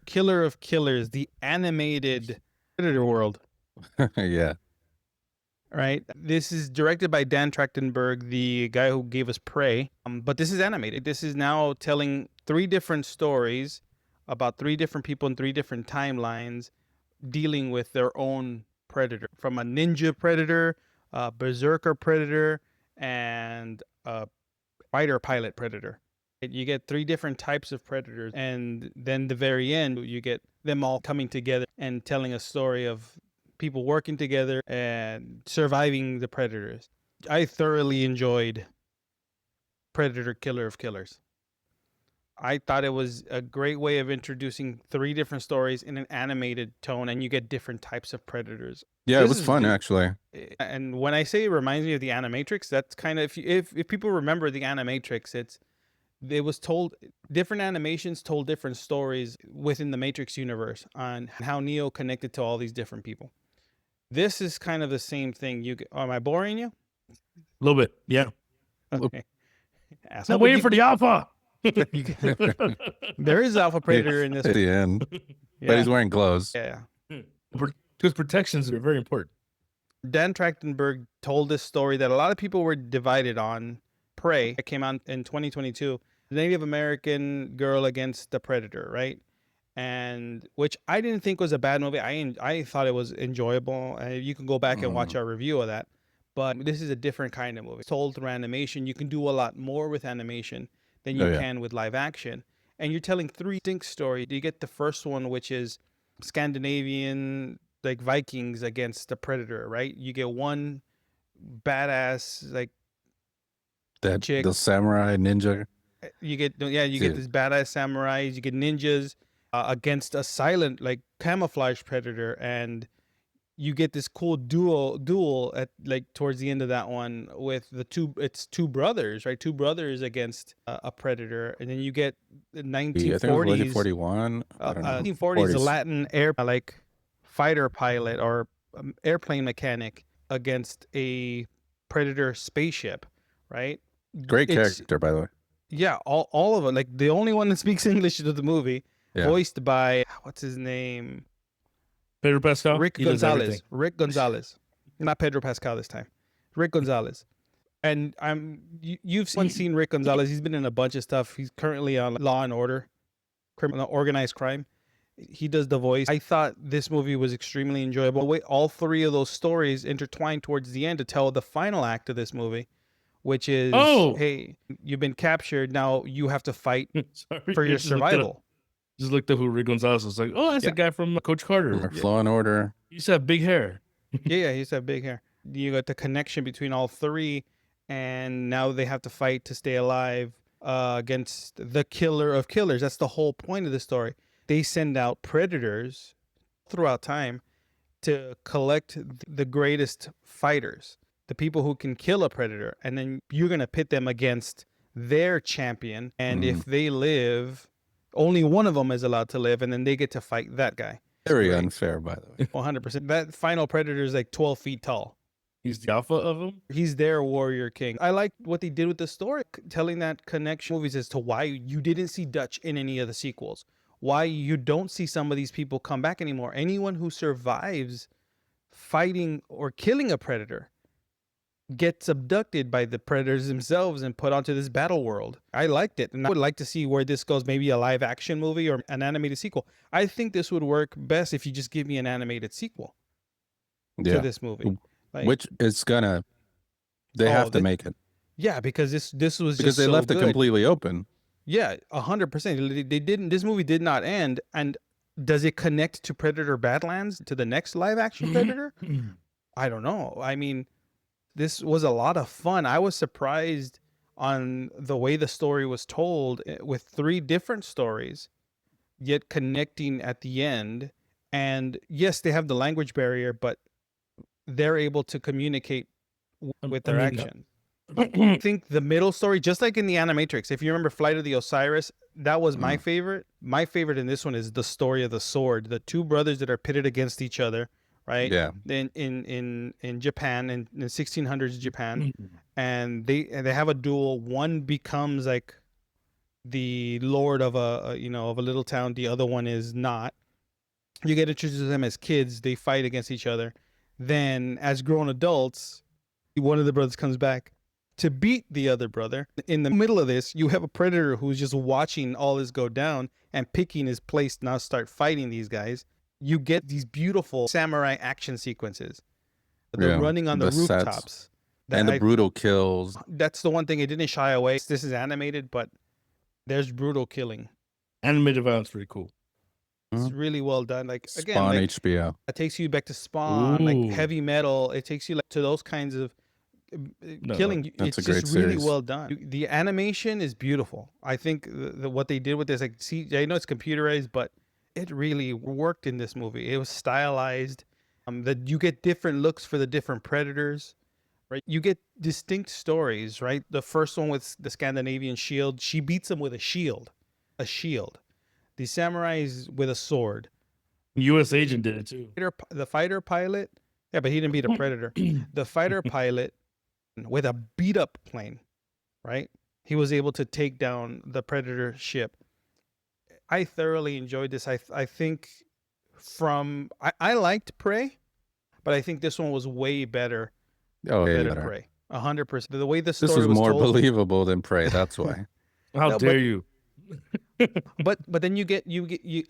Killer of Killers, the animated Predator world. Yeah. Right. This is directed by Dan Trachtenberg, the guy who gave us Prey. But this is animated. This is now telling three different stories about three different people in three different timelines dealing with their own predator, from a ninja predator, a berserker predator, and a fighter pilot predator. You get three different types of predators, and then the very end, you get them all coming together and telling a story of people working together and surviving the predators. I thoroughly enjoyed Predator Killer of Killers. I thought it was a great way of introducing three different stories in an animated tone, and you get different types of predators. Yeah, it This was is fun actually. and when I say it reminds me of the Animatrix, that's kind of if people remember the Animatrix, it was told different animations told different stories within the Matrix universe on how Neo connected to all these different people. This is kind of the same thing. Am I boring you? A little bit, yeah. Okay. I'm waiting for the alpha. There is Alpha Predator in this. At the end, Yeah. but he's wearing clothes. Yeah. Because protections are very important. Dan Trachtenberg told this story that a lot of people were divided on. Prey. It came out in 2022. The Native American girl against the Predator, right? And which I didn't think was a bad movie. I thought it was enjoyable. You can go back and watch our review of that. But this is a different kind of movie. It's told through animation. You can do a lot more with animation than you can with live action. And you're telling three distinct stories. You get the first one, which is Scandinavian, like Vikings against the Predator, right? You get one badass, like That chick. the samurai ninja. You get this badass samurais. You get ninjas against a silent, like camouflage predator, and you get this cool duel at like towards the end of that one with two brothers, right? Two brothers against a predator, and then you get the 1940s, 41. 1940s, the Latin air like fighter pilot or airplane mechanic against a predator spaceship, right? Great character, by the way. Yeah, all of it. Like the only one that speaks English to the movie, voiced by what's his name? Pedro Pascal. Rick Gonzalez. Rick Gonzalez, not Pedro Pascal this time. Rick Gonzalez. And you've seen Rick Gonzalez. He's been in a bunch of stuff. He's currently on Law and Order, criminal organized crime. He does the voice. I thought this movie was extremely enjoyable. The way all three of those stories intertwine towards the end to tell the final act of this movie, which is, hey, you've been captured. Now you have to fight for your survival. Just looked up who Rick Gonzalez was. Like, oh, that's the guy from Coach Carter. Law and Order. He used to have big hair. Yeah, he used to have big hair. You got the connection between all three, and now they have to fight to stay alive against the killer of killers. That's the whole point of the story. They send out predators throughout time to collect the greatest fighters, the people who can kill a predator, and then you're going to pit them against their champion. And if they live, only one of them is allowed to live, and then they get to fight that guy. Very unfair, by the way. 100%. That final predator is like 12 feet tall. He's the alpha of them? He's their warrior king. I like what they did with the story, telling that connection movies as to why you didn't see Dutch in any of the sequels. Why you don't see some of these people come back anymore. Anyone who survives fighting or killing a predator gets abducted by the predators themselves and put onto this battle world. I liked it, and I would like to see where this goes, maybe a live action movie or an animated sequel. I think this would work best if you just give me an animated sequel to this movie. Like, which is gonna, they have to make it. Yeah, because this was because just they so left good. it completely open. Yeah, 100%. They didn't. This movie did not end. And does it connect to Predator Badlands, to the next live action Predator? I don't know. I mean, this was a lot of fun. I was surprised on the way the story was told, with three different stories, yet connecting at the end. And yes, they have the language barrier, but they're able to communicate with their action. I think the middle story, just like in the Animatrix, if you remember Flight of the Osiris, that was my favorite. My favorite in this one is the story of the sword. The two brothers that are pitted against each other, right? Yeah. In Japan, in the 1600s Japan, and they have a duel. One becomes like the lord of of a little town. The other one is not. You get introduced to them as kids. They fight against each other. Then, as grown adults, one of the brothers comes back to beat the other brother. In the middle of this, you have a predator who's just watching all this go down and picking his place now start fighting these guys. You get these beautiful samurai action sequences. They're running on the rooftops. And the brutal kills. That's the one thing it didn't shy away. This is animated, but there's brutal killing. Animated violence pretty cool. It's really well done. Like again, Spawn HBO. It takes you back to Spawn, like Heavy Metal. It takes you to those kinds of killing. That's it's a great just really series. well done. The animation is beautiful. I think what they did with this, like, I know it's computerized, but it really worked in this movie. It was stylized. That you get different looks for the different predators, right? You get distinct stories, right? The first one with the Scandinavian shield, she beats him with a shield. The samurais with a sword. U.S. agent did it too. The fighter pilot, yeah, but he didn't beat a predator. The fighter pilot with a beat up plane, right? He was able to take down the predator ship. I thoroughly enjoyed this. I think I liked Prey, but I think this one was way better. Oh, yeah, better than Prey. 100%. The way the story this was more told, believable than Prey. That's why. How dare you? but then you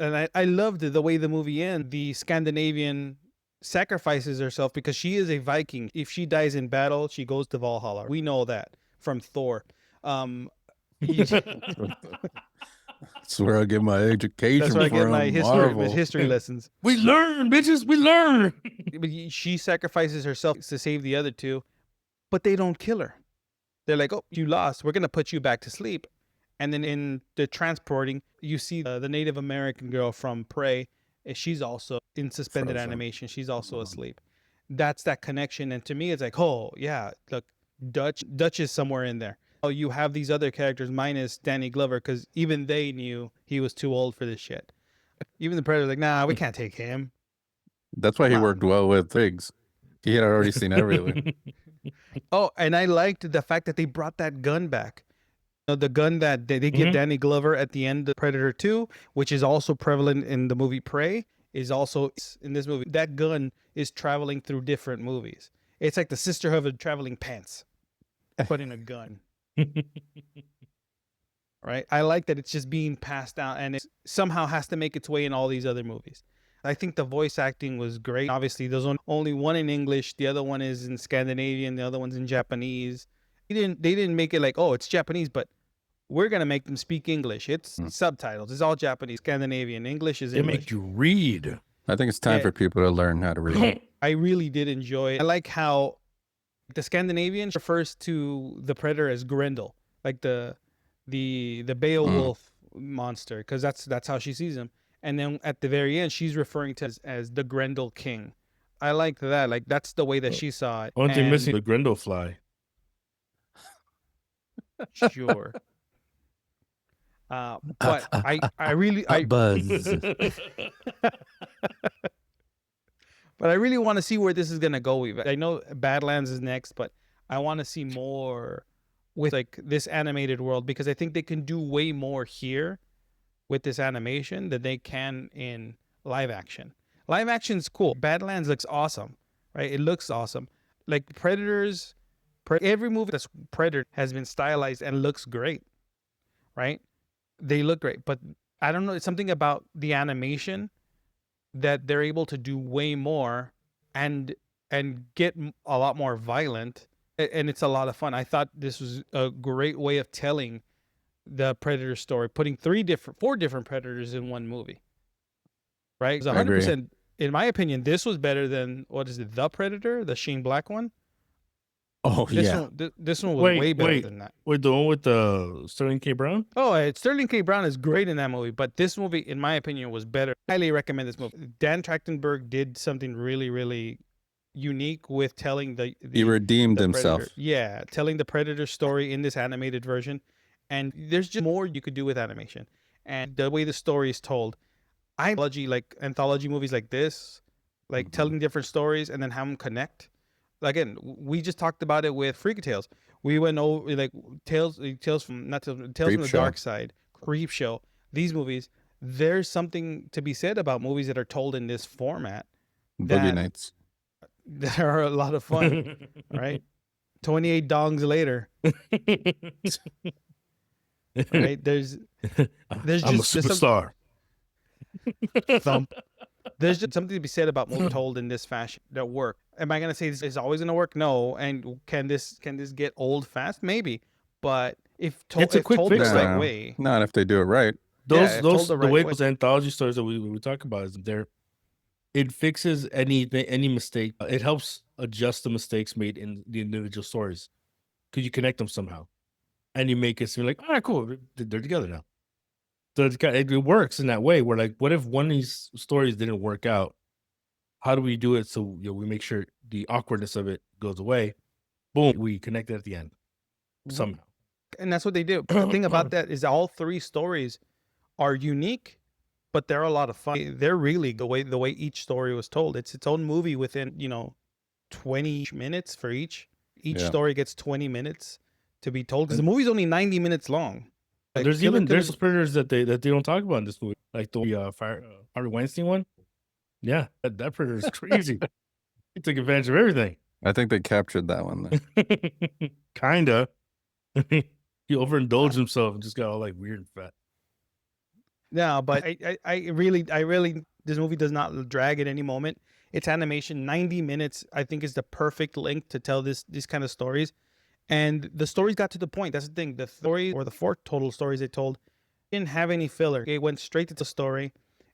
and I loved the way the movie ends. The Scandinavian sacrifices herself because she is a Viking. If she dies in battle, she goes to Valhalla. We know that from Thor. That's where I get my education. That's where I get my history lessons. We learn, bitches. We learn. But she sacrifices herself to save the other two, but they don't kill her. They're like, "Oh, you lost. We're gonna put you back to sleep." And then in the transporting, you see the Native American girl from Prey. She's also in suspended animation. She's also asleep. That's that connection. And to me, it's like, oh, yeah, look, Dutch is somewhere in there. Oh, you have these other characters minus Danny Glover because even they knew he was too old for this shit. Even the Predator's like, nah, we can't take him. That's why he worked well with Pigs. He had already seen everything. Oh, and I liked the fact that they brought that gun back. The gun that they give Danny Glover at the end of Predator 2, which is also prevalent in the movie Prey, is also in this movie. That gun is traveling through different movies. It's like the sisterhood of traveling pants, put in a gun. Right? I like that it's just being passed down and it somehow has to make its way in all these other movies. I think the voice acting was great. Obviously, there's only one in English. The other one is in Scandinavian. The other one's in Japanese. They didn't make it like, oh, it's Japanese, but we're going to make them speak English. It's subtitles. It's all Japanese. Scandinavian. English is English. They make you read. I think it's time for people to learn how to read. I really did enjoy it. I like how the Scandinavian refers to the predator as Grendel, like the Beowulf monster, because that's how she sees him. And then at the very end, she's referring to as the Grendel King. I like that. Like that's the way that she saw it. Only thing missing the Grendel fly. Sure. But I really buzz. But I really want to see where this is gonna go. I know Badlands is next, but I want to see more with like this animated world because I think they can do way more here with this animation than they can in live action. Live action's cool. Badlands looks awesome, right? It looks awesome. Like Predators, every movie that's Predator has been stylized and looks great, right? They look great, but I don't know. It's something about the animation that they're able to do way more and get a lot more violent, and it's a lot of fun. I thought this was a great way of telling the Predator story, putting 4 different Predators in one movie, right? 100%. In my opinion, this was better than what is it, The Predator, the Shane Black one. Oh, this one was way better than that. Wait, the one with Sterling K. Brown? Oh, Sterling K. Brown is great in that movie, but this movie, in my opinion, was better. I highly recommend this movie. Dan Trachtenberg did something really, really unique with telling he redeemed himself. Yeah, telling the Predator story in this animated version. And there's just more you could do with animation. And the way the story is told. Like anthology movies like this, like telling different stories and then have them connect. Again, we just talked about it with Freaky Tales. We went over like Tales from the Dark Side, Creep Show, these movies, there's something to be said about movies that are told in this format Boogie that Nights. that are a lot of fun, right? 28 dongs later, right? There's I'm a just superstar. thump. There's just something to be said about movies told in this fashion that work. Am I gonna say this is always gonna work? No. And can this get old fast? Maybe. But if It's a quick told the fix, right No, way, not if they do it right. if told Those the the right way way. those anthology stories that we talk about is it fixes any mistake. It helps adjust the mistakes made in the individual stories because you connect them somehow, and you make it seem like, all right, cool, they're together now. So it works in that way. Where like, what if one of these stories didn't work out? How do we do it so we make sure the awkwardness of it goes away? Boom, we connect it at the end somehow. And that's what they do. The thing about that is all three stories are unique, but they're a lot of fun. They're really the way each story was told. It's its own movie within 20 minutes for each. Each Yeah. story gets 20 minutes to be told because the movie's only 90 minutes long. Like, There's Killer there's predators that they don't talk about in this movie, like the Harvey Weinstein one. Yeah, that predator is crazy. He took advantage of everything. I think they captured that one though. Kinda. He overindulged himself and just got all like weird and fat. No, but I really this movie does not drag at any moment. Its animation, 90 minutes, I think is the perfect length to tell these kind of stories. And the stories got to the point. That's the thing. The story, or the 4 total stories they told, didn't have any filler. It went straight to the story.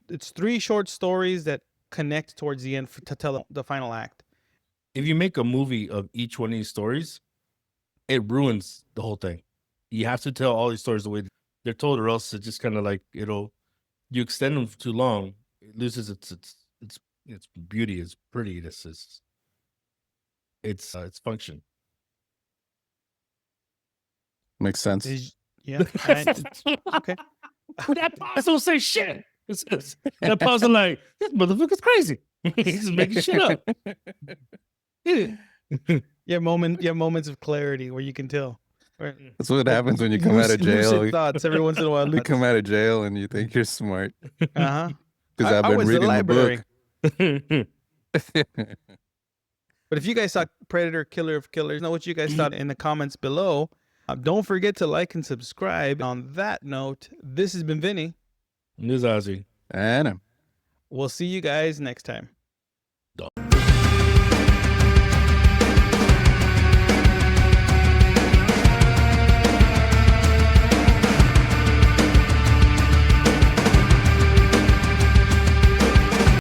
It's 3 short stories that connect towards the end to tell the final act. If you make a movie of each one of these stories, it ruins the whole thing. You have to tell all these stories the way they're told, or else it's just kind of like you extend them for too long, it loses its beauty, its prettiness, its function. Makes sense. Yeah. Okay. That pause don't say shit. That pause is like, this motherfucker's crazy. He's just making shit up. Yeah, moments of clarity where you can tell. Right. That's what happens when you come out of jail. Lucid thoughts every once in a while. You come out of jail and you think you're smart Uh-huh. because I've I been was the reading the library. book. But if you guys saw Predator, Killer of Killers, know what you guys thought in the comments below. Don't forget to like and subscribe. On that note, this has been Vinny. This is Ozzy. And We'll see you guys next time. Done.